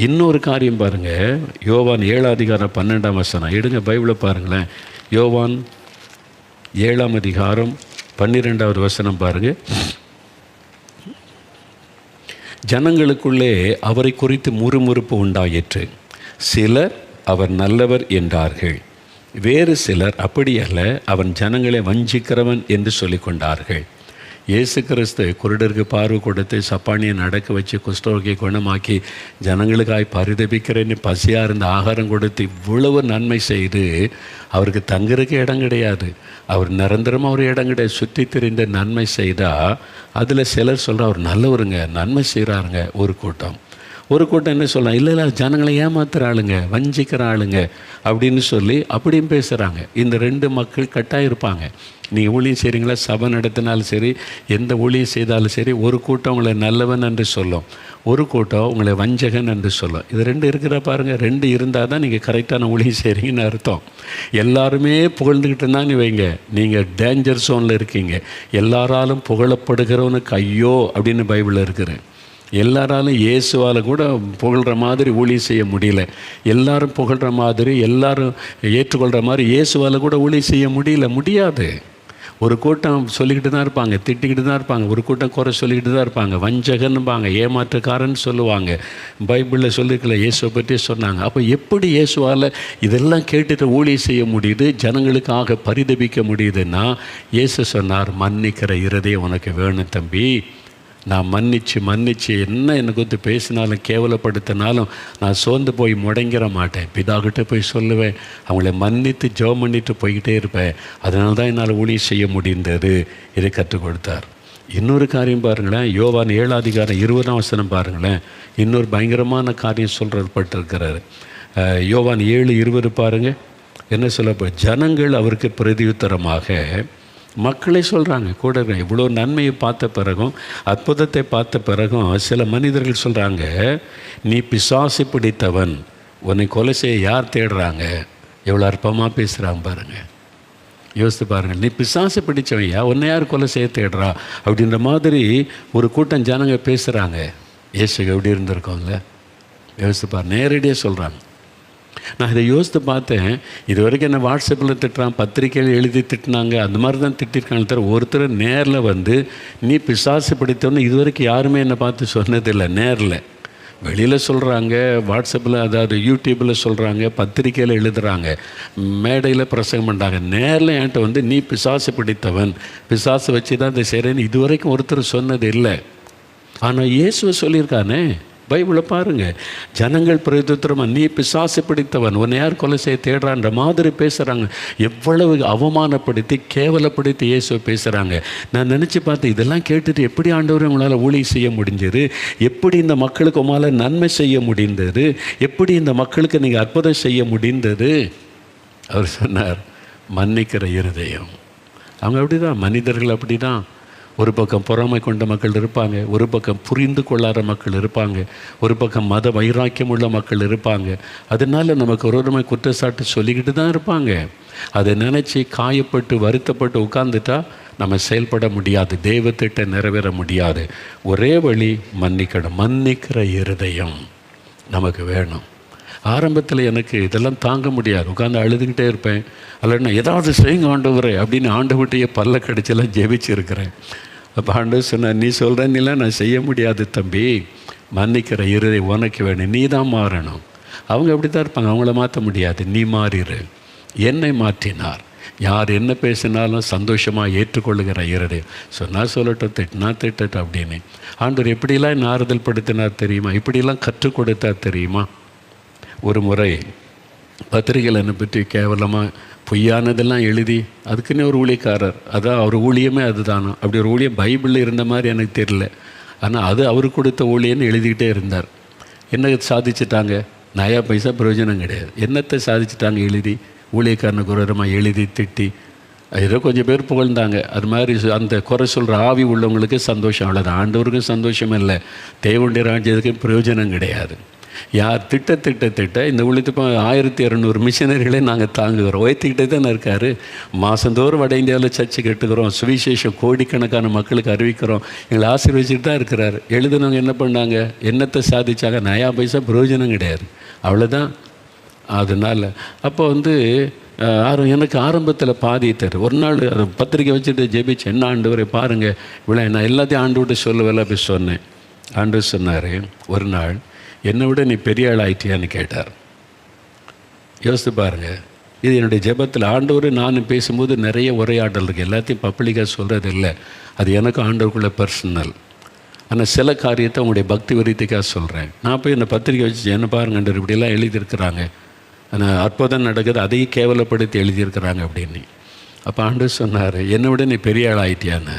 இன்னொரு காரியம் பாருங்கள், யோவான் 7:12 எடுங்க, பைபிளை பாருங்களேன். யோவான் 7:12 பாருங்கள். ஜனங்களுக்குள்ளே அவரை குறித்து முறுமுறுப்பு உண்டாயிற்று. சிலர் அவர் நல்லவர் என்றார்கள், வேறு சிலர் அப்படியல்ல, அவன் ஜனங்களை வஞ்சிக்கிறவன் என்று சொல்லிக் கொண்டார்கள். இயேசு கிறிஸ்து குருடருக்கு பார்வை கொடுத்து, சப்பானியை நடக்க வச்சு, குஷ்டரோகியை குணமாக்கி, ஜனங்களுக்காய் பரிதபிக்கிறேன்னு பசியாக இருந்த ஆகாரம் கொடுத்து, இவ்வளவு நன்மை செய்து அவருக்கு தங்குறதுக்கு இடம் கிடையாது, அவர் நிரந்தரமாக ஒரு இடம் கிடையாது, சுற்றி திரிந்த நன்மை செய்தால் அதில் சிலர் சொல்கிற அவர் நல்லவருங்க, நன்மை செய்கிறாருங்க. ஒரு கூட்டம் என்ன சொல்லலாம்? இல்லை ஜனங்களை ஏமாத்துகிற ஆளுங்க, வஞ்சிக்கிற ஆளுங்க அப்படின்னு சொல்லி அப்படியும் பேசுகிறாங்க. இந்த ரெண்டு மக்கள் கட்டாயம் இருப்பாங்க. நீங்கள் ஊழியம் செய்கிறீங்களா, சபை நடத்தினாலும் சரி, எந்த ஊழியம் செய்தாலும் சரி, ஒரு கூட்டம் உங்களை நல்லவன் என்று சொல்லும், ஒரு கூட்டம் உங்களை வஞ்சகன் என்று சொல்லும். இது ரெண்டு இருக்கிற பாருங்கள். ரெண்டு இருந்தால் தான் நீங்கள் கரெக்டான ஊழியம் செய்கிறீங்கன்னு அர்த்தம். எல்லாருமே புகழ்ந்துக்கிட்டு இருந்தான்னு வைங்க, நீங்கள் டேஞ்சர் ஜோனில் இருக்கீங்க. எல்லாராலும் புகழப்படுகிறவனுக்கு ஐயோ அப்படின்னு பைபிளில் இருக்குது. எல்லாராலும் இயேசுவால் கூட புகழ்கிற மாதிரி ஊழியம் செய்ய முடியல. எல்லாரும் புகழ்கிற மாதிரி, எல்லாரும் ஏற்றுக்கொள்கிற மாதிரி இயேசுவால் கூட ஊழியம் செய்ய முடியாது. ஒரு கூட்டம் சொல்லிக்கிட்டு தான் இருப்பாங்க, திட்டிக்கிட்டு தான் இருப்பாங்க. ஒரு கூட்டம் குறை சொல்லிக்கிட்டு தான் இருப்பாங்க, வஞ்சகன்னுபாங்க, ஏமாற்றுக்காரன்னு சொல்லுவாங்க. பைபிளில் சொல்லியிருக்கல, இயேசுவை பற்றி சொன்னாங்க. அப்போ எப்படி இயேசுவால் இதெல்லாம் கேட்டுட்டு ஊழியம் செய்ய முடியுது, ஜனங்களுக்காக பரிதபிக்க முடியுதுன்னா, இயேசு சொன்னார், மன்னிக்கிற இருதயம் உனக்கு வேணும் தம்பி, நான் மன்னிச்சு என்ன என்னை குறித்து பேசினாலும் கேவலப்படுத்தினாலும் நான் சோர்ந்து போய் முடங்கிற மாட்டேன். பிதாகிட்ட போய் சொல்லுவேன், அவங்கள மன்னித்து ஜெபம் பண்ணிட்டு போய்கிட்டே இருப்பேன். அதனால தான் என்னால் ஊழியம் செய்ய முடிந்தது. இதை கற்றுக் கொடுத்தார். இன்னொரு காரியம் பாருங்களேன், யோவான் 7:20 பாருங்களேன். இன்னொரு பயங்கரமான காரியம் சொல்றப்பட்டிருக்கிறாரு. யோவான் 7:20 பாருங்கள். என்ன சொல்லப்போ, ஜனங்கள் அவருக்கு பிரதியுத்தரமாக, மக்களே சொல்கிறாங்க கூட, இவ்வளோ நன்மையை பார்த்த பிறகும் அற்புதத்தை பார்த்த பிறகும் சில மனிதர்கள் சொல்கிறாங்க, நீ பிசாசு பிடித்தவன், உன்னை கொலை செய்ய யார் தேடுறாங்க? எவ்வளோ அற்பமாக பேசுகிறாங்க பாருங்கள். யோசித்து பாருங்கள், நீ பிசாசு பிடிச்சவையா, உன்னை யார் கொலை செய்ய தேடுறா அப்படின்ற மாதிரி ஒரு கூட்டம் ஜனங்க பேசுகிறாங்க. இயேசுக்கு எப்படி இருந்திருக்கோம்ல, யோசித்து பாரு. நேரடியாக சொல்கிறாங்க. நான் இதை யோசித்து பார்த்தேன். இது வரைக்கும் என்ன வாட்ஸ்அப்பில் திட்டுறான், பத்திரிக்கையில் எழுதி திட்டினாங்க, அந்த மாதிரி தான் திட்டிருக்காங்க தவிர ஒருத்தர் நேரில் வந்து நீ பிசாசு பிடித்தவன்னு இது வரைக்கும் யாருமே என்னை பார்த்து சொன்னதில்லை. நேரில் வெளியில் சொல்கிறாங்க, வாட்ஸ்அப்பில், அதாவது யூடியூப்பில் சொல்கிறாங்க, பத்திரிக்கையில் எழுதுகிறாங்க, மேடையில் பிரசங்கம் பண்ணுறாங்க. நேரில் என்கிட்ட வந்து நீ பிசாசு பிடித்தவன், பிசாசு வச்சு தான் இதை செய்கிறேன்னு இது வரைக்கும் ஒருத்தர் சொன்னது இல்லை. ஆனால் இயேசுவை சொல்லியிருக்கானே, பைபிளை பாருங்கள். ஜனங்கள் பிரதியுத்தரமாக, நீ பிசாசு பிடித்தவன், உன்னை யார் கொலை செய்ய தேடுறான்ற மாதிரி பேசுகிறாங்க. எவ்வளவு அவமானப்படுத்தி கேவலப்படுத்தி இயேசுவை பேசுகிறாங்க. நான் நினச்சி பார்த்தேன், இதெல்லாம் கேட்டுட்டு எப்படி ஆண்டவர் உங்களால் ஊழியம் செய்ய முடிஞ்சது? எப்படி இந்த மக்களுக்கு உங்களால் நன்மை செய்ய முடிந்தது? எப்படி இந்த மக்களுக்கு நீங்கள் அற்புதம் செய்ய முடிந்தது? அவர் சொன்னார், மன்னிக்கிற இருதயம். அவங்க அப்படி தான், மனிதர்கள் அப்படி தான். ஒரு பக்கம் பொறாமை கொண்ட மக்கள் இருப்பாங்க, ஒரு பக்கம் புரிந்து கொள்ளாத மக்கள் இருப்பாங்க, ஒரு பக்கம் மத வைராக்கியம் உள்ள மக்கள் இருப்பாங்க. அதனால் நமக்கு ஒரு குற்றச்சாட்டு சொல்லிக்கிட்டு தான் இருப்பாங்க. அதை நினச்சி காயப்பட்டு வருத்தப்பட்டு உட்கார்ந்துட்டா நம்ம செயல்பட முடியாது, தெய்வத்திட்ட நிறைவேற முடியாது. ஒரே வழி மன்னிக்கணும். மன்னிக்கிற இருதயம் நமக்கு வேணும். ஆரம்பத்தில் எனக்கு இதெல்லாம் தாங்க முடியாது, உட்காந்து அழுதுகிட்டே இருப்பேன். அல்லனா ஏதாவது செய்யுங்க ஆண்டவரே அப்படின்னு ஆண்டவர்கிட்டயே பல்ல கடிச்செல்லாம் ஜெபிச்சிருக்கிறேன். அப்போ ஆண்டவர் சொன்னார், நீ சொல்கிறேன்னெல்லாம் நான் செய்ய முடியாது தம்பி, மன்னிக்கிற இருதயம் உனக்கு வேணும், நீ தான் மாறணும். அவங்க அப்படி தான் இருப்பாங்க, அவங்கள மாற்ற முடியாது, நீ மாறிடு. என்னை மாற்றினார். யார் என்ன பேசினாலும் சந்தோஷமாக ஏற்றுக்கொள்ளுகிற இருதயம். சொன்னால் சொல்லட்டும், திட்டினா திட்டட்டும் அப்படின்னு. ஆண்டவர் எப்படிலாம் என்ன ஆறுதல் படுத்தினார் தெரியுமா? இப்படிலாம் கற்றுக் கொடுத்தார் தெரியுமா? ஒரு முறை பத்திரிகையில் என்னை பற்றி கேவலமாக பொய்யானதெல்லாம் எழுதி, அதுக்குன்னே ஒரு ஊழியக்காரர், அதான் அவர் ஊழியமே அதுதானோ, அப்படி ஒரு ஊழியம் பைபிளில் இருந்த மாதிரி எனக்கு தெரியல. ஆனால் அது அவருக்கு கொடுத்த ஊழியன்னு எழுதிக்கிட்டே இருந்தார். என்ன சாதிச்சிட்டாங்க? நயா பைசா பிரயோஜனம் கிடையாது. என்னத்தை சாதிச்சிட்டாங்க எழுதி? ஊழியக்காரனுக்கு குரமாக எழுதி திட்டி ஏதோ கொஞ்சம் பேர் புகழ்ந்தாங்க. அது மாதிரி அந்த குறை சொல்கிற ஆவி உள்ளவங்களுக்கு சந்தோஷம், அவ்வளோதான். ஆண்டவருக்கும் சந்தோஷம் இல்லை, தேவனுடைய ராஜ்யத்துக்கும் பிரயோஜனம் கிடையாது. யார் திட்ட இந்த உள்ளித்து 1200 மிஷினரிகளே நாங்கள் தாங்குகிறோம், உயர்த்திக்கிட்டே தானே இருக்கார். மாதந்தோறும் வட இந்தியாவில் சர்ச்சை கட்டுக்கிறோம், சுவிசேஷம் கோடிக்கணக்கான மக்களுக்கு அறிவிக்கிறோம், எங்களை ஆசீர்வதிச்சுட்டு தான் இருக்கிறார். எழுதுனவங்க என்ன பண்ணாங்க? என்னத்தை சாதிச்சாங்க? நயா பைசா பிரயோஜனம் கிடையாது, அவ்வளோதான். அதனால் அப்போ வந்து எனக்கு ஆரம்பத்தில் பாதித்தார். ஒரு நாள் அதை பத்திரிக்கை வச்சுட்டு ஜெபிச்சு, என்ன ஆண்டவரை பாருங்கள் இவ்வளோ, நான் எல்லாத்தையும் ஆண்டு விட்டு சொல்லவில்லை அப்படி சொன்னேன். ஆண்டு சொன்னார், ஒரு நாள் என்னை விட நீ பெரிய ஆள் ஆயிட்டியான்னு கேட்டார். யோசித்து பாருங்கள். இது என்னுடைய ஜெபத்தில் ஆண்டவர் நானும் பேசும்போது நிறைய உரையாடல் இருக்குது, எல்லாத்தையும் பப்ளிக்காக சொல்கிறது இல்லை, அது எனக்கு ஆண்டவருக்குள்ள பர்சனல். ஆனால் சில காரியத்தை உங்களுடைய பக்தி விருத்திக்காக சொல்கிறேன். நான் போய் இந்த பத்திரிக்கை வச்சு என்ன பாருங்கன்ற இப்படியெல்லாம் எழுதியிருக்கிறாங்க, ஆனால் அற்புதம் நடக்குது, அதையும் கேவலப்படுத்தி எழுதியிருக்கிறாங்க அப்படின்னு. அப்போ ஆண்டவர் சொன்னார், என்னை விட நீ பெரிய ஆள் ஆகிட்டியான்னு.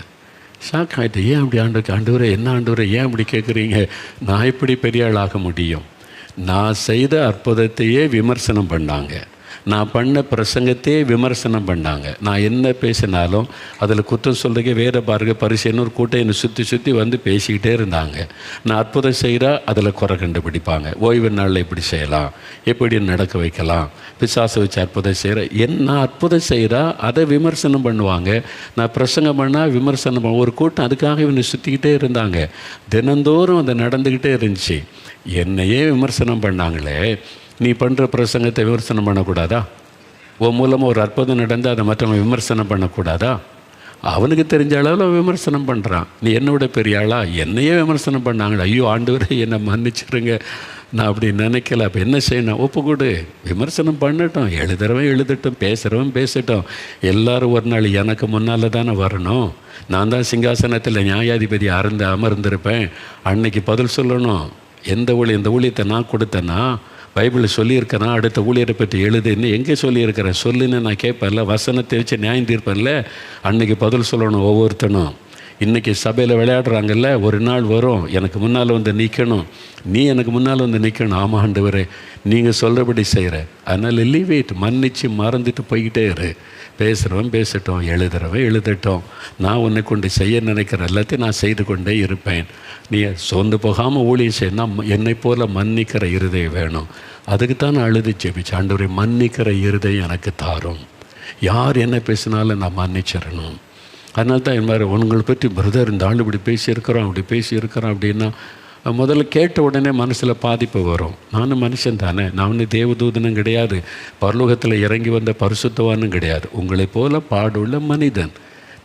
ஷாக் ஆகிட்டு, ஏன் அப்படி ஆண்டவரே என்ன ஆண்டவரே ஏன் அப்படி கேட்குறீங்க? நான் எப்படி பெரிய ஆள் ஆக முடியும்? நான் செய்த அற்புதத்தையே விமர்சனம் பண்ணாங்க, நான் பண்ண பிரசங்கத்தையே விமர்சனம் பண்ணாங்க. நான் என்ன பேசினாலும் அதில் குற்றம் சொல்கிறதுக்கே வேற பாருங்க பரிசைன்னு ஒரு கூட்டம் என்னை சுற்றி வந்து பேசிக்கிட்டே இருந்தாங்க. நான் அற்புதம் செய்கிறா அதில் குறை கண்டுபிடிப்பாங்க. ஓய்வு நாளில் எப்படி செய்யலாம், எப்படி நடக்க வைக்கலாம், பிசாசை வச்சு அற்புதம் செய்கிறேன். நான் அற்புதம் செய்கிறா அதை விமர்சனம் பண்ணுவாங்க, நான் பிரசங்கம் பண்ணால் விமர்சனம் பண்ண ஒரு கூட்டம் அதுக்காக இவனை சுற்றிக்கிட்டே இருந்தாங்க. தினந்தோறும் அதை நடந்துக்கிட்டே இருந்துச்சு. என்னையே விமர்சனம் பண்ணாங்களே, நீ பண்ணுற பிரசங்கத்தை விமர்சனம் பண்ணக்கூடாதா? உன் மூலமாக ஒரு அற்புதம் நடந்து அதை மற்றவங்க விமர்சனம் பண்ணக்கூடாதா? அவனுக்கு தெரிஞ்ச அளவில் விமர்சனம் பண்ணுறான். நீ என்னோட பெரிய ஆளா? என்னையே விமர்சனம் பண்ணாங்களே, ஐயோ ஆண்டவரே என்னை மன்னிச்சிருங்க, நான் அப்படி நினைக்கல. அப்போ என்ன செய்யணும்? ஒப்பு கொடு, விமர்சனம் பண்ணட்டும், எழுதுறவன் எழுதட்டும், பேசுகிறவன் பேசட்டும். எல்லோரும் ஒரு நாள் எனக்கு முன்னால் தானே வரணும். நான் தான் சிங்காசனத்தில் நியாயாதிபதி அமர்ந்திருப்பேன். அன்னைக்கு பதில் சொல்லணும். இந்த ஊழியத்தை நான் கொடுத்தேன்னா, பைபிளில் சொல்லியிருக்கேனா, அடுத்த ஊழியரை பற்றி எழுதுன்னு எங்கே சொல்லியிருக்கிறேன் சொல்லுன்னு நான் கேட்பேன்ல, வசனத்தை வச்சு நியாயம் தீர்ப்பேன்ல. அன்றைக்கி பதில் சொல்லணும் ஒவ்வொருத்தனும். இன்றைக்கி சபையில் விளையாடுறாங்கல்ல, ஒரு நாள் வரும் எனக்கு முன்னால் வந்து நிற்கணும், நீ எனக்கு முன்னால் வந்து நிற்கணும். ஆமாம் ஆண்டவரே, நீங்கள் சொல்கிறபடி செய்கிறேன், அதனால் லீவ் இட், மன்னிச்சு மறந்துட்டு போய்கிட்டே இரு. பேசுகிறவன் பேசட்டும், எழுதுகிறவன் எழுதட்டும், நான் உன்னை கொண்டு செய்ய நினைக்கிற எல்லாத்தையும் நான் செய்து கொண்டே இருப்பேன். நீ சோர்ந்து போகாமல் ஊழியம் செய்யணும். என்னை போல் மன்னிக்கிற இருதயம் வேணும். அதுக்கு தான் நான் அழுது ஜெபிச்சேன், ஆண்டவரே மன்னிக்கிற இருதயம் எனக்கு தாரும். யார் என்ன பேசினாலும் நான் மன்னிச்சிடணும். அதனால தான் என் மாதிரி உங்களை பற்றி பிரதர் இந்த ஆள் இப்படி பேசியிருக்கிறோம் அப்படி பேசியிருக்கிறோம் அப்படின்னா முதல்ல கேட்ட உடனே மனசில் பாதிப்பு வரும். நானும் மனுஷன் தானே, நான் ஒன்றும் தேவதூதனும் கிடையாது, பரலோகத்தில் இறங்கி வந்த பரிசுத்தவானும் கிடையாது. உங்களை போல பாடுள்ள மனிதன்.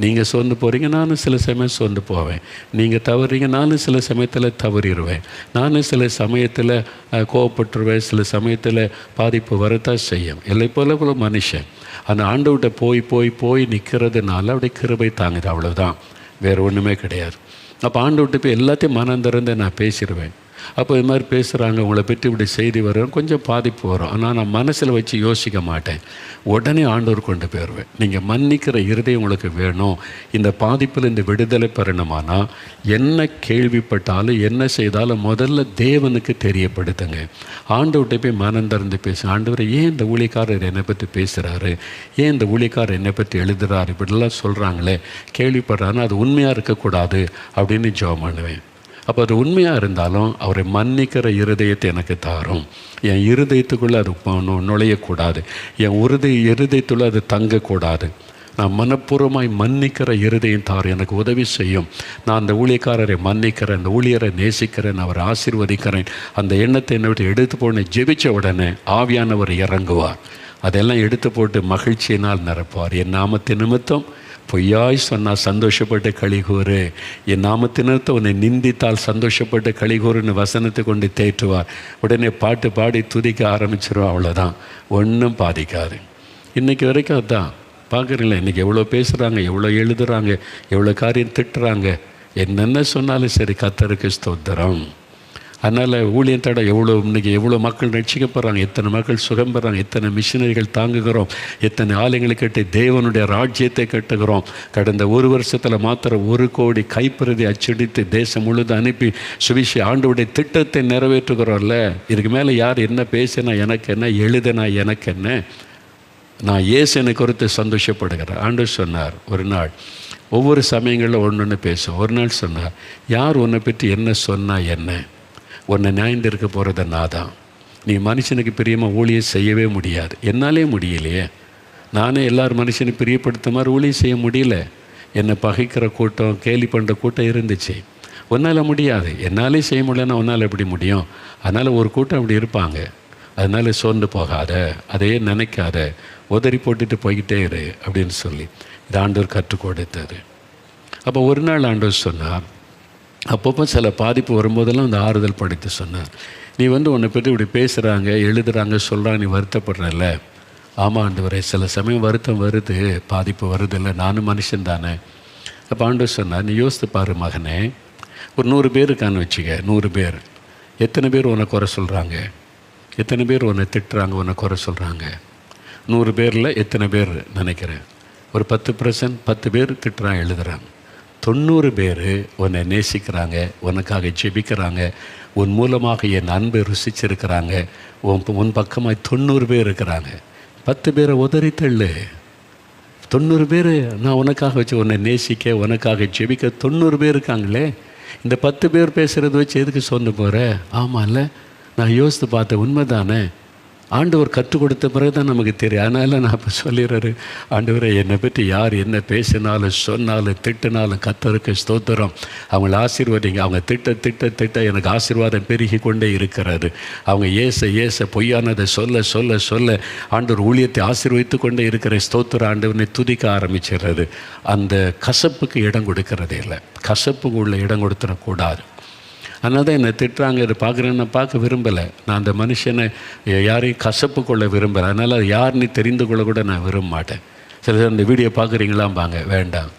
நீங்கள் சோர்ந்து போகிறீங்க, நானும் சில சமயம் சோர்ந்து போவேன். நீங்கள் தவறீங்க, நானும் சில சமயத்தில் தவறிடுவேன். நானும் சில சமயத்தில் கோவப்பட்டுருவேன். சில சமயத்தில் பாதிப்பு வரத்தான் செய்யும். எல்லை போல மனுஷன். அந்த ஆண்டவர்கிட்ட போய் நிற்கிறதுனால அப்படியே கிருபை தாங்குது, அவ்வளோதான், வேறு ஒன்றுமே கிடையாது. அப்போ ஆண்டவர்கிட்ட போய் எல்லாத்தையும் மனம் திறந்து நான் பேசிடுவேன். அப்போ இது மாதிரி பேசுகிறாங்க, உங்களை பற்றி இப்படி செய்தி வரும், கொஞ்சம் பாதிப்பு வரும். ஆனால் நான் மனசில் வச்சு யோசிக்க மாட்டேன், உடனே ஆண்டவர் கொண்டு போயிடுவேன். நீங்கள் மன்னிக்கிற இருதயம் உங்களுக்கு வேணும். இந்த பாதிப்பில் இந்த விடுதலை பெறணுமானா என்ன கேள்விப்பட்டாலும் என்ன செய்தாலும் முதல்ல தேவனுக்கு தெரியப்படுத்துங்க. ஆண்டவர்கிட்ட போய் மனம் திறந்து பேசுங்க. ஆண்டவரை, ஏன் இந்த ஊழியக்காரர் என்னை பற்றி பேசுகிறாரு, ஏன் இந்த ஊழியக்காரர் என்னை பற்றி எழுதுகிறார், இப்படிலாம் சொல்கிறாங்களே, கேள்விப்படுறாருன்னா அது உண்மையாக இருக்கக்கூடாது அப்படின்னு ஜெபம் பண்ணுவேன். அப்போ அது உண்மையாக இருந்தாலும் அவரை மன்னிக்கிற இருதயத்தை எனக்கு தாரும். என் இருதயத்துக்குள்ளே அது நுழையக்கூடாது, என் இருதயத்துள்ளே அது தங்கக்கூடாது. நான் மனப்பூர்வமாய் மன்னிக்கிற இருதயம் தாரும், எனக்கு உதவி செய்யும். நான் அந்த ஊழியக்காரரை மன்னிக்கிறேன், அந்த ஊழியரை நேசிக்கிறேன், அவரை ஆசீர்வதிக்கிறேன். அந்த எண்ணத்தை என்னை விட்டு எடுத்து போன ஜெபித்த உடனே ஆவியானவர் இறங்குவார். அதெல்லாம் எடுத்து போட்டு மகிழ்ச்சியினால் நிரப்புவார். என் நாமத்தின் நிமித்தம் பொய்யாய் சொன்னால் சந்தோஷப்பட்டு கழிகூறு, என் நாமத்தினத்தை உன்னை நிந்தித்தால் சந்தோஷப்பட்டு கழிகூறுன்னு வசனத்தை கொண்டு தேற்றுவார். உடனே பாட்டு பாடி துதிக்க ஆரம்பிச்சிருவோம். அவ்வளோதான், ஒன்றும் பாதிக்காது. இன்றைக்கி வரைக்கும் அதுதான் பார்க்குறீங்களா. இன்றைக்கி எவ்வளோ பேசுகிறாங்க, எவ்வளோ எழுதுகிறாங்க, எவ்வளோ காரியம் திட்டுறாங்க. என்னென்ன சொன்னாலும் சரி, கர்த்தருக்கு ஸ்தோத்திரம். அதனால் ஊழியம் தடை இன்றைக்கி எவ்வளோ மக்கள் ரட்சிக்கப்படுறாங்க, எத்தனை மக்கள் சுகம் பெறாங்க, எத்தனை மிஷினரிகள் தாங்குகிறோம், எத்தனை ஆலயங்களை கட்டி தேவனுடைய ராஜ்யத்தை கட்டுகிறோம். கடந்த ஒரு வருஷத்தில் மாத்திரம் 1 கோடி கைப்பிரதி அச்சடித்து தேசம் முழுதும் அனுப்பி ஆண்டவருடைய திட்டத்தை நிறைவேற்றுகிறோம்ல. இதுக்கு மேலே யார் என்ன பேசினா எனக்கு என்ன, எழுதினா எனக்கு என்ன, நான் இயேசுனை குறித்து சந்தோஷப்படுகிறேன். ஆண்டவர் சொன்னார் ஒரு நாள், ஒவ்வொரு சமயங்களில் ஒன்று பேசும். ஒரு நாள் சொன்னார், யார் உன்னை பற்றி என்ன சொன்னால் என்ன, உன்னை நியாயந்து இருக்க போகிறத நான் தான். நீ மனுஷனுக்கு பிரியமாக ஊழியம் செய்யவே முடியாது. என்னாலே முடியலையே, நானே எல்லாரும் மனுஷனை பிரியப்படுத்த மாதிரி ஊழியம் செய்ய முடியல. என்னை பகைக்கிற கூட்டம், கேலி பண்ணுற கூட்டம் இருந்துச்சு. உன்னால் முடியாது, என்னாலே செய்ய முடியலன்னா உன்னால் எப்படி முடியும்? அதனால் ஒரு கூட்டம் அப்படி இருப்பாங்க. அதனால் சோர்ந்து போகாத, அதையே நினைக்காத, உதறி போட்டுட்டு போய்கிட்டே இரு அப்படின்னு சொல்லி இது ஆண்டவர் கற்றுக் கொடுத்தாரு. அப்போ ஒரு நாள் ஆண்டவர் சொன்னார், அப்பப்போ சில பாதிப்பு வரும்போதெல்லாம் அந்த ஆறுதல் படித்து சொன்னார், நீ உன்னை பற்றி இப்படி பேசுகிறாங்க, எழுதுகிறாங்க, சொல்கிறாங்க, நீ வருத்தப்படுறல. ஆமாம் ஆண்டவரே, சில சமயம் வருத்தம் வருது, பாதிப்பு வருதில்லை, நானும் மனுஷன் தானே. அப்போ ஆண்டவர் சொன்னார், நீ யோசித்து பாரு மகனே, ஒரு 100 பேர் இருக்கான்னு வச்சுக்க. 100 பேர், எத்தனை பேர் உன்னை குறை சொல்கிறாங்க, எத்தனை பேர் உன்னை திட்டுறாங்க, உன்னை குறை சொல்கிறாங்க? 100 பேரில் எத்தனை பேர் நினைக்கிறேன்? ஒரு 10%, 10 பேர் திட்டுறாங்க, எழுதுகிறாங்க. 90 பேர் உன்னை நேசிக்கிறாங்க, உனக்காக ஜெபிக்கிறாங்க, உன் மூலமாக என் அன்பை ருசிச்சிருக்கிறாங்க. உன் பக்கமாக 90 பேர் இருக்கிறாங்க. 10 பேரை உதறி தள்ளு. 90 பேர் நான் உனக்காக வச்சு உன்னை நேசிக்க, உனக்காக ஜெபிக்க 90 பேர் இருக்காங்களே. இந்த 10 பேர் பேசுகிறது வச்சு எதுக்கு சொந்த போகிற? ஆமாம் இல்லை, நான் யோசித்து பார்த்தேன், உண்மை தானே. ஆண்டவர் கற்றுக் கொடுத்த பிறகு தான் நமக்கு தெரியும். அதனால் நான் இப்போ சொல்லிடுறாரு, ஆண்டவரை என்னை பற்றி யார் என்ன பேசினாலும் சொன்னாலும் திட்டினாலும் கர்த்தருக்கு ஸ்தோத்திரம், அவங்கள ஆசீர்வதிங்க. அவங்க திட்ட எனக்கு ஆசீர்வாதம் பெருகி கொண்டே இருக்கிறது. அவங்க ஏச பொய்யானதை சொல்ல ஆண்டவர் ஊழியத்தை ஆசீர்வதித்து கொண்டே இருக்கிற ஸ்தோத்திரம் ஆண்டவனை துதிக்க ஆரம்பிச்சிடுறது. அந்த கசப்புக்கு இடம் கொடுக்கறதே இல்லை. கசப்புக்கு உள்ள இடம் கொடுத்துடக்கூடாது. அதனால தான் என்னை திட்டுறாங்க, இது பார்க்குறேன்னு நான் பார்க்க விரும்பலை. நான் அந்த மனுஷனை யாரையும் கசப்பு கொள்ள விரும்பலை. அதனால் அது யாருன்னு தெரிந்து கொள்ள கூட நான் விரும்ப மாட்டேன். சில அந்த வீடியோ பார்க்குறீங்களாம்பாங்க, வேண்டாம்.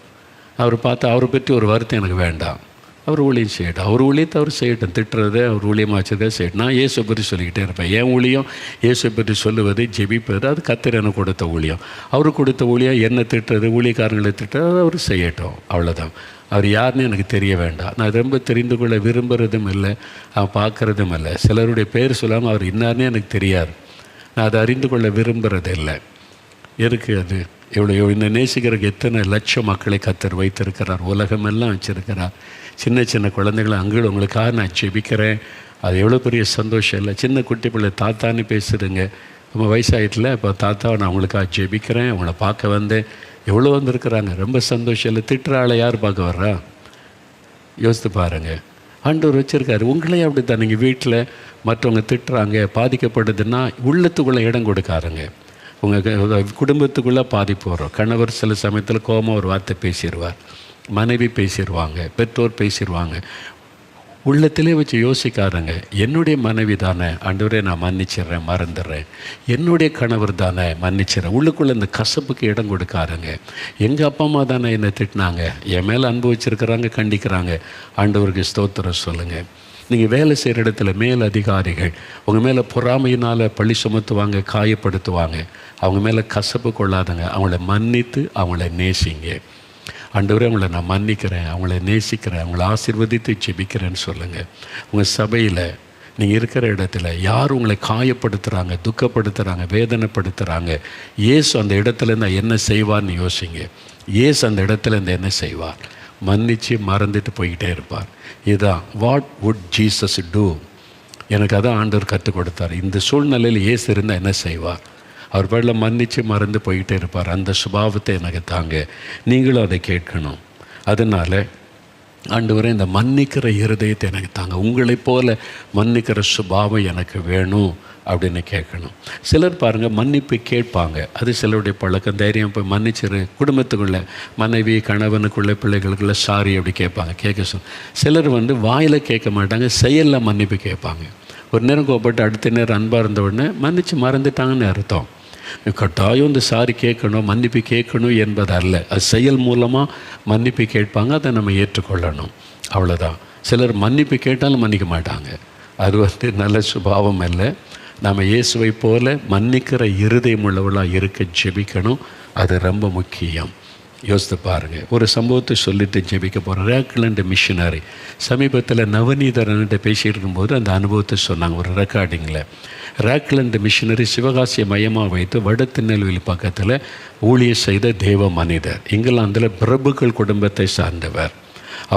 அவர் பார்த்தா அவரை பற்றி ஒரு வருத்தம் எனக்கு வேண்டாம். அவர் ஊழியம் செய்யட்டும், அவர் ஊழியத்தை அவர் செய்யட்டும். திட்டுறதை அவர் ஊழியமாக வச்சதே செய்யட்டும். நான் இயேசுவை பற்றி சொல்லிக்கிட்டே இருப்பேன். என் ஊழியம் இயேசுவை பற்றி சொல்லுவது, ஜெபிப்பது, அது கர்த்தர் எனக்கு கொடுத்த ஊழியம். அவரு கொடுத்த ஊழியம் என்ன திட்டுறது, ஊழியக்காரங்களை திட்டுறது, அது அவர் செய்யட்டும், அவ்வளோதான். அவர் யாருன்னு எனக்கு தெரிய வேண்டாம். நான் ரொம்ப தெரிந்து கொள்ள விரும்புகிறதும் இல்லை, அவன் பார்க்குறதும் இல்லை. சிலருடைய பேர் சொல்லாமல் அவர் இன்னார்னே எனக்கு தெரியாது. நான் அதை அறிந்து கொள்ள விரும்புகிறது இல்லை. எதுக்கு அது? இவ்வளோ இந்த நேசிக்கிறதுக்கு எத்தனை லட்சம் மக்களை கர்த்தர் வைத்திருக்கிறார், உலகமெல்லாம் வச்சுருக்கிறார். சின்ன சின்ன குழந்தைகளை அங்கே உங்களுக்காக நான் ஜெபிக்கிறேன். அது எவ்வளோ பெரிய சந்தோஷம் இல்லை. சின்ன குட்டி பிள்ளை தாத்தான்னு பேசுதுங்க. நம்ம வயசாகிட்டில் இப்போ தாத்தாவை நான் அவங்களுக்காக ஜெபிக்கிறேன், அவங்கள பார்க்க வந்தேன். எவ்வளோ வந்திருக்கிறாங்க, ரொம்ப சந்தோஷம் இல்லை. திட்டுற ஆளை யார் பார்க்க வர்றா? யோசித்து பாருங்கள். ஆண்டவர் வச்சுருக்காரு. உங்களே அப்படி தான். நீங்கள் வீட்டில் மற்றவங்க திட்டுறாங்க, பாதிக்கப்படுதுன்னா உள்ளத்துக்குள்ளே இடம் கொடுக்காருங்க. உங்கள் குடும்பத்துக்குள்ளே பாதிப்பு வரும். கணவர் சில சமயத்தில் கோபமாக ஒரு வார்த்தை பேசிடுவார், மனைவி பேசிடுவாங்க, பெற்றோர் பேசிடுவாங்க. உள்ளத்திலே வச்சு யோசிக்காருங்க. என்னுடைய மனைவி தானே, ஆண்டவரே நான் மன்னிச்சிடுறேன், மறந்துடுறேன். என்னுடைய கணவர் தானே, மன்னிச்சிடுறேன். உள்ளுக்குள்ளே இந்த கசப்புக்கு இடம் கொடுக்காருங்க. எங்கள் அப்பா அம்மா தானே என்னை திட்டினாங்க, என் மேலே அன்பு வச்சுருக்கிறாங்க, கண்டிக்கிறாங்க. ஆண்டவருக்கு ஸ்தோத்திரம் சொல்லுங்கள். நீங்கள் வேலை செய்கிற இடத்துல மேல் அதிகாரிகள் உங்கள் மேலே பொறாமையினால் பழி சுமத்துவாங்க, காயப்படுத்துவாங்க. அவங்க மேலே கசப்பு கொள்ளாதங்க. அவங்கள மன்னித்து அவங்கள நேசிங்க. ஆண்டவரே அவங்கள நான் மன்னிக்கிறேன், அவங்கள நேசிக்கிறேன், அவங்கள ஆசீர்வதித்து ஜெபிக்கிறேன்னு சொல்லுங்கள். உங்கள் சபையில் நீங்கள் இருக்கிற இடத்துல யார் உங்களை காயப்படுத்துகிறாங்க, துக்கப்படுத்துகிறாங்க, வேதனைப்படுத்துகிறாங்க, இயேசு அந்த இடத்துல இருந்தால் என்ன செய்வார்னு யோசிங்க. இயேசு அந்த இடத்துல இருந்து என்ன செய்வார்? மன்னித்து மறந்துட்டு போய்கிட்டே இருப்பார். இதுதான் வாட் வுட் ஜீசஸ் டூ. எனக்கு அதான் ஆண்டவர் கற்றுக் கொடுத்தார். இந்த சூழ்நிலையில் இயேசு இருந்தால் என்ன செய்வார்? அவர் பேரில் மன்னித்து மறந்து போய்கிட்டே இருப்பார். அந்த சுபாவத்தை எனக்கு தாங்க. நீங்களும் அதை கேட்கணும். அதனால் ஆண்டவரே இந்த மன்னிக்கிற இருதயத்தை எனக்கு தாங்க, உங்களைப் போல மன்னிக்கிற சுபாவம் எனக்கு வேணும் அப்படின்னு கேட்கணும். சிலர் பாருங்கள் மன்னிப்பு கேட்பாங்க, அது சிலருடைய பழக்கம். தைரியம் போய் மன்னிச்சிரு, குடும்பத்துக்குள்ளே மனைவி கணவனுக்குள்ளே பிள்ளைகளுக்குள்ளே சாரி அப்படி கேட்பாங்க, கேட்க சிலர் வாயில் கேட்க மாட்டாங்க, செயலில் மன்னிப்பு கேட்பாங்க. ஒரு நேரம் கோப்பட்டு அடுத்த நேரம் அன்பாக இருந்த உடனே மன்னித்து மறந்துட்டாங்கன்னு அர்த்தம். கட்டாயம் இந்த சாரி கேட்கணும், மன்னிப்பு கேட்கணும் என்பது அல்ல. அது செயல் மூலமாக மன்னிப்பு கேட்பாங்க, அதை நம்ம ஏற்றுக்கொள்ளணும், அவ்வளோதான். சிலர் மன்னிப்பு கேட்டாலும் மன்னிக்க மாட்டாங்க. அது நல்ல சுபாவம் இல்லை. நம்ம இயேசுவை போல மன்னிக்கிற இருதயம் உள்ளவர்களாக இருக்க ஜெபிக்கணும். அது ரொம்ப முக்கியம். யோசித்து பாருங்கள். ஒரு சம்பவத்தை சொல்லிட்டு ஜெபிக்க போகிறோம். ரேக்லண்ட் மிஷினரி சமீபத்தில் நவநீதரன்கிட்ட பேசிகிட்டு இருக்கும்போது அந்த அனுபவத்தை சொன்னாங்க ஒரு ரெக்கார்டிங்கில். ரேக்லண்ட் மிஷினரி சிவகாசியை மையமாக வைத்து வட திருநெல்வேலி பக்கத்தில் ஊழியம் செய்த தேவ மனிதர். இங்கிலாந்தில் பிரபுக்கள் குடும்பத்தை சார்ந்தவர்.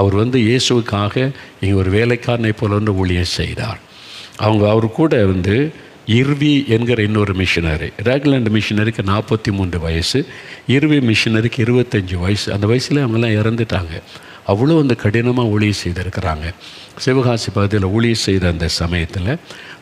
அவர் இயேசுவுக்காக இங்கே ஒரு வேலைக்காரனை போல ஊழியம் செய்தார். அவர் கூட இர்வி என்கிற இன்னொரு மிஷினரி. ரேக்லண்ட் மிஷினரிக்கு 43 வயசு, இர்வி மிஷினரிக்கு 25 வயசு. அந்த வயசில் அவங்கெல்லாம் இறந்துட்டாங்க. அவ்வளோ கடினமாக ஊழியம் செய்திருக்கிறாங்க. சிவகாசி பகுதியில் ஊழியம் செய்த அந்த சமயத்தில்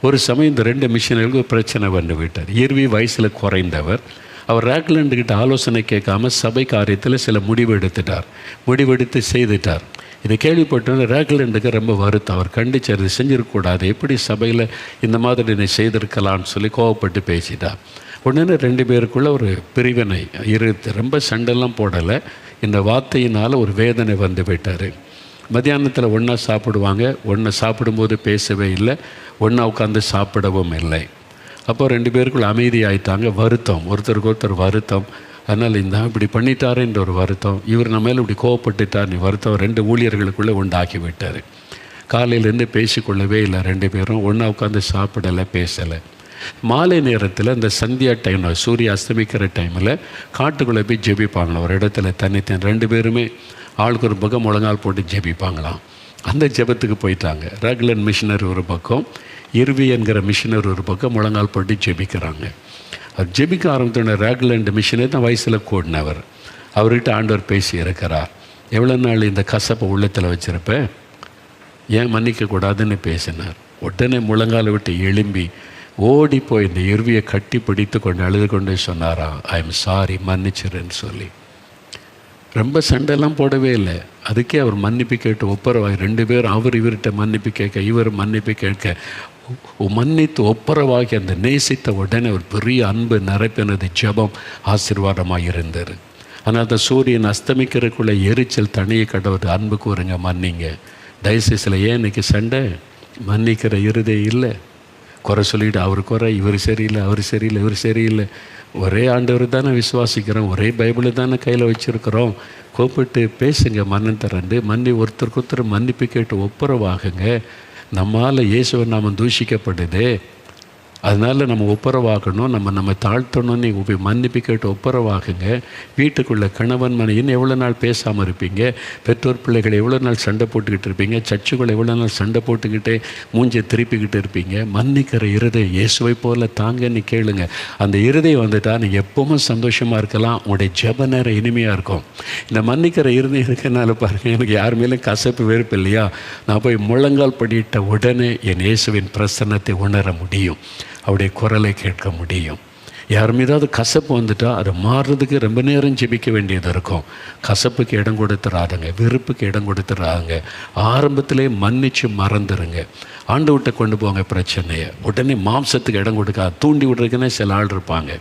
ஒரு சமயம் இந்த 2 மிஷினரிகளுக்கு பிரச்சனை விட்டார். இர்வி வயசில் குறைந்தவர். அவர் ரேக்லண்டுக்கிட்ட ஆலோசனை கேட்காம சபை காரியத்தில் சில முடிவெடுத்து செய்துட்டார். இதை கேள்விப்பட்டோன்னு ரேக்லண்டுக்கு ரொம்ப வருத்தம். அவர் கண்டிச்சார், இது செஞ்சிருக்கக்கூடாது, எப்படி சபையில் இந்த மாதிரி என்னை செய்திருக்கலான்னு சொல்லி கோவப்பட்டு பேசிட்டார். உடனே 2 பேருக்குள்ளே ஒரு பிரிவினை ரொம்ப சண்டெல்லாம் போடலை. இந்த வார்த்தையினால் ஒரு வேதனை போயிட்டார். மத்தியானத்தில் ஒன்றா சாப்பிடுவாங்க, ஒன்றா சாப்பிடும்போது பேசவே இல்லை, ஒன்றா உட்காந்து சாப்பிடவும் இல்லை. அப்போ 2 பேருக்குள்ள அமைதி ஆயிட்டாங்க. வருத்தம், ஒருத்தருக்கு ஒருத்தர் வருத்தம். அதனால் இப்படி பண்ணிட்டாருன்ற ஒரு வருத்தம், இவர் நம்ம மேலே இப்படி கோவப்பட்டுட்டார் வருத்தம் 2 ஊழியர்களுக்குள்ளே உண்டாக்கி விட்டார். காலையிலேருந்து பேசிக்கொள்ளவே இல்லை. 2 பேரும் ஒன்றா உட்காந்து சாப்பிடலை, பேசலை. மாலை நேரத்தில் இந்த சந்தியா டைம், சூரிய அஸ்தமிக்கிற டைமில் காட்டுக்குள்ளே போய் ஜெபிப்பாங்களாம். ஒரு இடத்துல தனித்தனி 2 பேருமே ஆளுக்கு ஒரு பக்கம் முழங்கால் போட்டு ஜெபிப்பாங்களாம். அந்த ஜெபத்துக்கு போயிட்டாங்க. ரேக்லண்ட் மிஷினரி ஒரு பக்கம், இர்வி என்கிற மிஷினரி ஒரு பக்கம் முழங்கால் போட்டு ஜெபிக்கிறாங்க. அவர் ஜெபிக்க ஆரம்பித்தோடனே ரேக்லண்ட் மிஷினரி தான் வயசில் கூடினவர். அவர்கிட்ட ஆண்டவர் பேசி இருக்கிறார். எவ்வளோ நாள் இந்த கசப்பை உள்ளத்தில் வச்சுருப்பேன், ஏன் மன்னிக்கக்கூடாதுன்னு பேசினார். உடனே முழங்கால் விட்டு எழும்பி ஓடி போய் இந்த இர்வியை கட்டி பிடித்து கொண்டு அழுது கொண்டு சொன்னாராம், ஐ எம் சாரி, மன்னிச்சிருன்னு சொல்லி. ரொம்ப சண்டைலாம் போடவே இல்லை. அதுக்கே அவர் மன்னிப்பு கேட்டு ஒப்புரவாகி 2 பேரும் அவர் இவர்கிட்ட மன்னிப்பு கேட்க, இவர் மன்னிப்பு கேட்க, மன்னித்து ஒப்புரவாகி அந்த நேசித்த உடனே ஒரு பெரிய அன்பு நிரப்பினது ஜெபம் ஆசீர்வாதமாக இருந்தது. ஆனால் அந்த சூரியன் அஸ்தமிக்கிறதுக்குள்ளே எரிச்சல் தனியை கடவுது. அன்பு கூறுங்க, மன்னிங்க. தயவுசெய்து ஏன் இன்னைக்கு சண்டை? மன்னிக்கிற இருதயம் இல்லை. குறை சொல்லிவிட்டு அவர் குறை, இவர் சரியில்லை, அவர் சரியில்லை, இவர் சரியில்லை. ஒரே ஆண்டவர் தானே விசுவாசிக்கிறோம், ஒரே பைபிளை தானே கையில் வச்சுருக்கிறோம். கூப்பிட்டு பேசுங்க, மன்னன் திறந்து ஒருத்தருக்கு ஒருத்தர் மன்னிப்பு கேட்டு ஒப்புரவாகுங்க. நம்மால் இயேசுவை நாம் தூஷிக்கப்படுது, அதனால் நம்ம ஒப்புரவாகணும், நம்ம தாழ்த்தணும்னு மன்னிப்பு கேட்டு ஒப்புரவாகுங்க. வீட்டுக்குள்ளே கணவன் மனைவின்னு எவ்வளோ நாள் பேசாமல் இருப்பீங்க? பெற்றோர் பிள்ளைகளை எவ்வளோ நாள் சண்டை போட்டுக்கிட்டு இருப்பீங்க? சர்ச்சுக்குள்ளே எவ்வளோ நாள் சண்டை போட்டுக்கிட்டே மூஞ்சி திருப்பிக்கிட்டு இருப்பீங்க? மன்னிக்கிற இருதயம் இயேசுவை போல தாங்கன்னு கேளுங்க. அந்த இருதயம் வந்துட்டால் நீங்கள் எப்பவும் சந்தோஷமாக இருக்கலாம். உங்களுடைய ஜெப நேரம் இனிமையாக இருக்கும். இந்த மன்னிக்கிற இருதயம் இருக்கனால பாருங்கள், எனக்கு யார் மேலும் கசப்பு வெறுப்பு இல்லையா? நான் போய் முழங்கால் படியிட்ட உடனே என் இயேசுவின் பிரசன்னத்தை உணர முடியும், அவருடைய குரலை கேட்க முடியும். யார் மீதாவது கசப்பு வந்துட்டால் அதை மாறுறதுக்கு ரொம்ப நேரம் ஜெபிக்க வேண்டியது இருக்கும். கசப்புக்கு இடம் கொடுத்துறாதுங்க, வெறுப்புக்கு இடம் கொடுத்துறாங்க. ஆரம்பத்திலே மன்னிச்சு மறந்துடுங்க. ஆண்டவர்கிட்ட கொண்டு போங்க பிரச்சனையை. உடனே மாம்சத்துக்கு இடம் கொடுக்காது. தூண்டி விடுறதுக்குன்னே சில ஆள் இருப்பாங்க.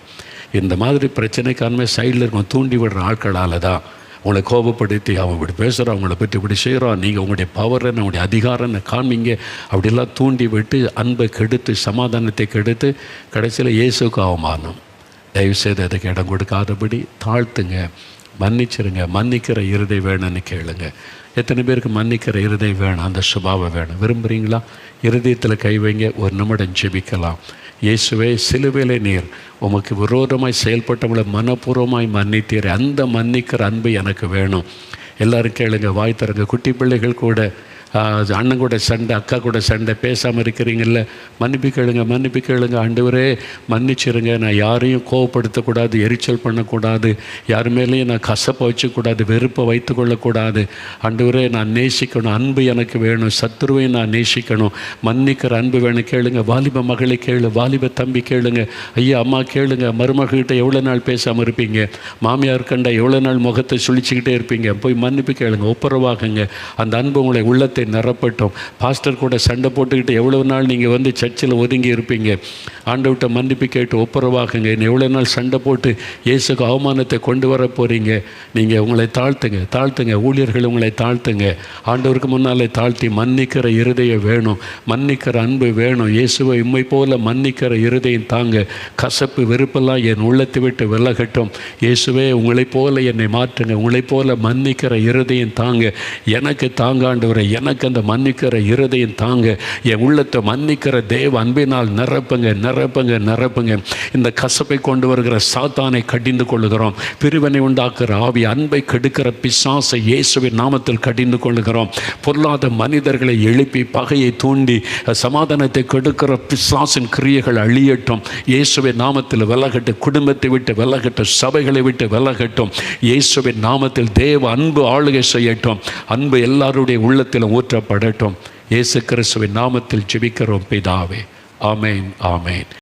இந்த மாதிரி பிரச்சனைக்காரமே சைடில் இருக்கும். தூண்டி விடுற ஆட்களால் தான் உங்களை கோபப்படுத்தி அவன் இப்படி பேசுகிறான், அவங்கள பற்றி இப்படி செய்கிறான், நீங்கள் உங்களுடைய பவரை, உங்களுடைய அதிகாரம்னு காமிங்க, அப்படிலாம் தூண்டி விட்டு அன்பை கெடுத்து சமாதானத்தை கெடுத்து கடைசியில் இயேசுக்கு அவமானம். தயவுசெய்து அதுக்கு இடம் கொடுக்காதபடி தாழ்த்துங்க, மன்னிச்சிருங்க. மன்னிக்கிற இருதயம் வேணும்னு கேளுங்க. எத்தனை பேருக்கு மன்னிக்கிற இருதயம் வேணும்? அந்த சுபாவம் வேணும். விரும்புகிறீங்களா? இருதயத்தில் கை வைங்க, ஒரு நிமிடம் ஜெபிக்கலாம். இயேசுவே, சிலுவையிலே நீர் உமக்கு விரோதமாய் செயல்பட்டவங்களை மனப்பூர்வமாய் மன்னித்தீர். அந்த மன்னிக்கிற அன்பு எனக்கு வேணும். எல்லோரும் கேளுங்க, வாய் தருங்க. குட்டி பிள்ளைகள் கூட அண்ணன் கூட சண்டை, அக்கா கூட சண்டை, பேசாமல் இருக்கிறீங்கள, மன்னிப்பு கேளுங்க, மன்னிப்பு கேளுங்க. ஆண்டவரே மன்னிச்சிருங்க, நான் யாரையும் கோவப்படுத்தக்கூடாது, எரிச்சல் பண்ணக்கூடாது, யார் மேலேயும் நான் கசப்பை வச்சுக்கூடாது, வெறுப்பை வைத்து கொள்ளக்கூடாது. ஆண்டவரே நான் நேசிக்கணும், அன்பு எனக்கு வேணும், சத்துருவையும் நான் நேசிக்கணும், மன்னிக்கிற அன்பு வேணும். கேளுங்க. வாலிப மகளை கேளு, வாலிப தம்பி கேளுங்க. ஐயா அம்மா கேளுங்க. மருமகிட்ட எவ்வளோ நாள் பேசாமல் இருப்பீங்க? மாமியார் கண்டா எவ்வளோ நாள் முகத்தை சுழிச்சிக்கிட்டே இருப்பீங்க? போய் மன்னிப்பு கேளுங்க, ஒப்புரவாகுங்க. அந்த அன்பு உங்களை உள்ளத்தை நிரப்பட்டும். பாஸ்டர் கூட சண்டை போட்டுக்கிட்டு எவ்வளவு நாள் நீங்கள் வந்து சர்ச்சில் ஒதுங்கி இருப்பீங்க? ஆண்டவர்கிட்ட மன்னிப்பு கேட்டு ஒப்புரவாகுங்க. எவ்வளோ நாள் சண்டை போட்டு இயேசுக்கு அவமானத்தை கொண்டு வர போகிறீங்க? நீங்கள் உங்களை தாழ்த்துங்க, தாழ்த்துங்க. ஊழியர்கள் உங்களை தாழ்த்துங்க. ஆண்டவருக்கு முன்னாலே தாழ்த்தி மன்னிக்கிற இருதயம் வேணும், மன்னிக்கிற அன்பு வேணும். இயேசுவை உம்மை போல மன்னிக்கிற இருதயம் தாங்க. கசப்பு வெறுப்பெல்லாம் என் உள்ளத்தை விட்டு விலகட்டும். இயேசுவே உங்களைப் போல என்னை மாற்றுங்க, உங்களைப் போல மன்னிக்கிற இருதயம் தாங்க. எனக்கு தாங்க ஆண்டவரே, எனக்கு அந்த மன்னிக்கிற இருதயம் தாங்க. என் உள்ளத்தை மன்னிக்கிற தேவ அன்பினால் நிரப்புங்க, நிரப்புங்க, நிரப்புங்க. இந்த கசப்பை கொண்டு வருகிற சாத்தானை கடிந்து கொள்ளுகிறோம். பிரிவினை உண்டாக்குற ஆவி, அன்பை கெடுக்கிற பிசாசை இயேசுவின் நாமத்தில் கடிந்து கொள்ளுகிறோம். பொல்லாத மனிதர்களை எழுப்பி பகையை தூண்டி சமாதானத்தை கெடுக்கிற பிசாசின் கிரியைகள் அழியட்டும். இயேசுவின் நாமத்தில் விலகட்டும். குடும்பத்தை விட்டு விலகட்டும், சபைகளை விட்டு விலகட்டும். இயேசுவின் நாமத்தில் தேவ அன்பு ஆளுகை செய்யட்டும். அன்பு எல்லாருடைய உள்ளத்தில் ஊற்றப்படட்டும். இயேசு கிறிஸ்துவின் நாமத்தில் ஜெபிக்கிறோம் பிதாவே. ஆமென், ஆமென்.